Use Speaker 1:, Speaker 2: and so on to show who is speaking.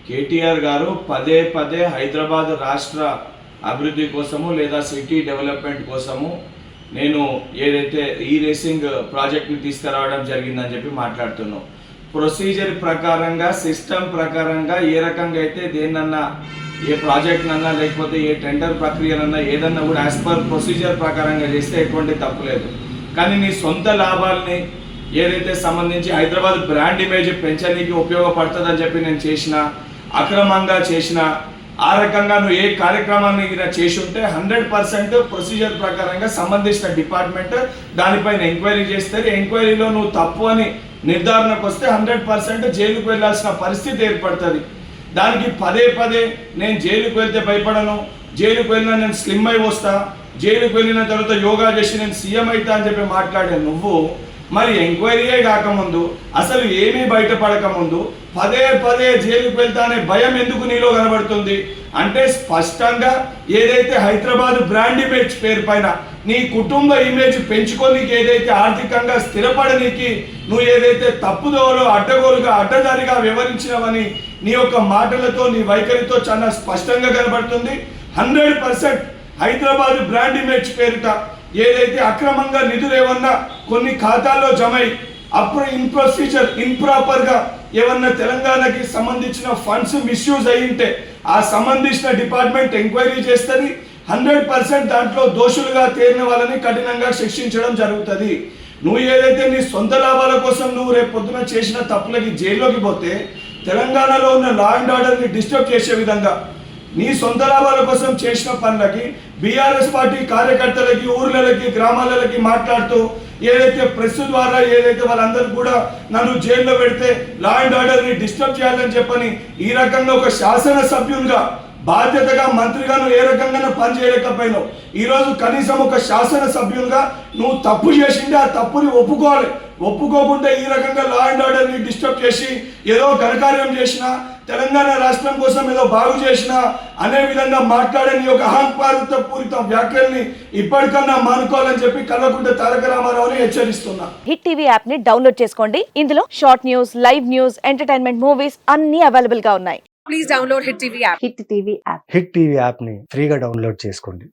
Speaker 1: కేటీఆర్ గారు పదే పదే హైదరాబాద్ రాష్ట్ర అభివృద్ధి కోసము లేదా సిటీ డెవలప్మెంట్ కోసము నేను ఏదైతే ఈ రేసింగ్ ప్రాజెక్ట్ని తీసుకురావడం జరిగిందని చెప్పి మాట్లాడుతున్నాం. ప్రొసీజర్ ప్రకారంగా సిస్టమ్ ప్రకారంగా ఏ రకంగా అయితే దేన్నన్నా ఏ ప్రాజెక్ట్నన్నా లేకపోతే ఏ టెండర్ ప్రక్రియనన్నా ఏదన్నా కూడా యాజ్ పర్ ప్రొసీజర్ ప్రకారంగా చేస్తే ఎటువంటి తప్పు లేదు. కానీ నీ సొంత లాభాలని ఏదైతే సంబంధించి హైదరాబాద్ బ్రాండ్ ఇమేజ్ పెంచడానికి ఉపయోగపడుతుందని చెప్పి నేను చేసిన అక్రమంగా చేసిన ఆ రకంగా నువ్వు ఏ కార్యక్రమాన్ని చేసి ఉంటే 100% ప్రొసీజర్ ప్రకారంగా సంబంధించిన డిపార్ట్మెంట్ దానిపైన ఎంక్వైరీ చేస్తే ఎంక్వైరీలో నువ్వు తప్పు అని నిర్ధారణకు వస్తే 100% జైలుకు వెళ్ళాల్సిన పరిస్థితి ఏర్పడుతుంది. దానికి పదే పదే నేను జైలుకు వెళ్తే భయపడను, జైలుకు వెళ్ళినా నేను స్లిమ్ అయి వస్తా, జైలుకు వెళ్ళిన తర్వాత యోగా చేసి నేను సీఎం అవుతా అని చెప్పి మాట్లాడే నువ్వు మరి ఎంక్వైరీయే కాకముందు అసలు ఏమీ బయటపడకముందు పదే పదే జైలుకు వెళ్తా అనే భయం ఎందుకు నీలో కనబడుతుంది అంటే స్పష్టంగా ఏదైతే హైదరాబాద్ బ్రాండ్ ఇమేజ్ పేరు పైన నీ కుటుంబ ఇమేజ్ పెంచుకోనికి ఏదైతే ఆర్థికంగా స్థిరపడనికి నువ్వు ఏదైతే తప్పుదోవలో అడ్డగోలుగా అడ్డదారిగా వివరించినవని నీ యొక్క మాటలతో నీ వైఖరితో చాలా స్పష్టంగా కనబడుతుంది. 100% హైదరాబాద్ బ్రాండ్ ఇమేజ్ పేరిట ఏదైతే అక్రమంగా నిధులు ఏమన్నా కొన్ని ఖాతాల్లో జమై అప్పుడు ఇంప్రాపర్గా ఏమన్నా తెలంగాణకి సంబంధించిన ఫండ్స్ మిస్యూజ్ అయ్యింటే ఆ సంబంధించిన డిపార్ట్మెంట్ ఎంక్వైరీ చేస్తుంది. 100% దాంట్లో దోషులుగా తేలిన వాళ్ళని కఠినంగా శిక్షించడం జరుగుతుంది. నువ్వు ఏదైతే నీ సొంత లాభాల కోసం నువ్వు రేపు పొద్దున చేసిన తప్పులకి జైల్లోకి పోతే తెలంగాణలో ఉన్న లా అండ్ ఆర్డర్ని డిస్టర్బ్ చేసే విధంగా నీ సొంత లాభాల కోసం చేసిన పనులకి బీఆర్ఎస్ పార్టీ కార్యకర్తలకి ఊర్లకి గ్రామాలకి మాట్లాడుతూ ఏదైతే ప్రెస్ ద్వారా ఏదైతే వాళ్ళందరూ కూడా నన్ను జైల్లో పెడితే లా అండ్ ఆర్డర్ని డిస్టర్బ్ చేయాలని చెప్పని ఈ రకంగా ఒక శాసనసభ్యునిగా బాధ్యతగా మంత్రిగా నువ్వు ఏ రకంగా పనిచేయలేకపోయినావు. ఈరోజు కనీసం ఒక శాసనసభ్యునిగా నువ్వు తప్పు చేసిండే ఆ తప్పుని ఒప్పుకోవాలి. ఒప్పుకోకుండా ఈ రకంగా లా అండ్ ఆర్డర్ని డిస్టర్బ్ చేసి ఏదో ఘనకార్యం చేసినా తెలంగాణ రాష్ట్రం కోసం ఏదో బాగు చేసినా అనే విధంగా మాట్లాడే నీ యొక్క అహంకారపూరిత వ్యాఖ్యల్ని ఇప్పటికన్నా మానుకోవాలని చెప్పి కల్వకుంట్ల తారక రామారావుని హెచ్చరిస్తున్నా.
Speaker 2: హిట్ టీవీ యాప్ ని డౌన్లోడ్ చేసుకోండి. ఇందులో short news, live news, entertainment movies అన్ని అవైలబుల్ గా ఉన్నాయి.
Speaker 3: Please download Hit TV app.
Speaker 2: Hit TV app
Speaker 4: hit TV యాప్ని ఫ్రీగా డౌన్లోడ్ చేసుకోండి.